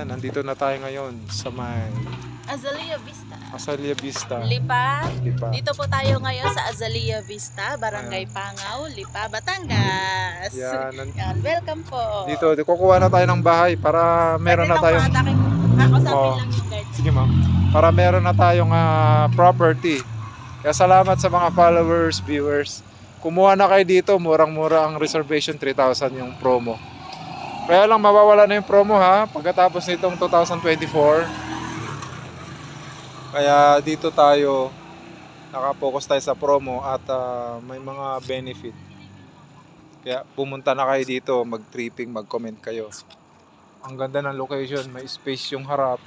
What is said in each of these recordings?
Nandito na tayo ngayon sa may Azalea Vista. Azalea Vista. Lipa. Lipa. Dito po tayo ngayon sa Azalea Vista, Barangay Pangaw, Lipa, Batangas. Yan, welcome po. Dito, kukuha na tayo ng bahay para meron na tayong Kakusapin lang yung guard. Sige ma'am. Para meron na tayong property. Kaya salamat sa mga followers, viewers. Kumuha na kayo dito, murang-mura ang reservation, 3,000 yung promo. Kaya lang mawawala na yung promo ha, pagkatapos nitong 2024. Kaya dito tayo, nakapokus tayo sa promo at may mga benefit. Kaya pumunta na kayo dito, mag-tripping, mag-comment kayo. Ang ganda ng location, may space yung harap.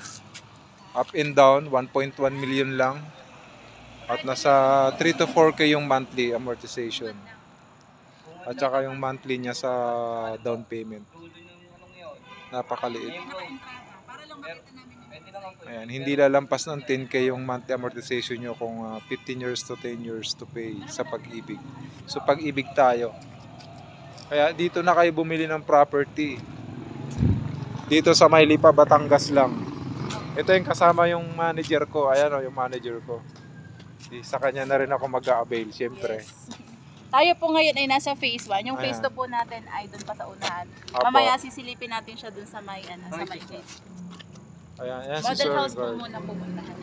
Up and down, 1.1 million lang. At nasa 3 to 4K yung monthly amortization. At saka yung monthly niya sa down payment. Napakaliit. Ayan, hindi lalampas ng 10K yung monthly amortization nyo kung 15 years to 10 years to pay sa Pag-ibig. So Pag-ibig tayo. Kaya dito na kayo bumili ng property. Dito sa may Lipa, Batangas lang. Ito yung kasama yung manager ko. Ayan o, yung manager ko. Sa kanya na rin ako mag-a-avail, siyempre. Yes. Tayo po ngayon ay nasa phase 1. Yung phase 2 po natin ay doon pa sa unahan. Mamaya sisilipin natin siya doon sa may, sa may gate. Ayan, ayan si Model Sir house po Guard. muna pupuntahan.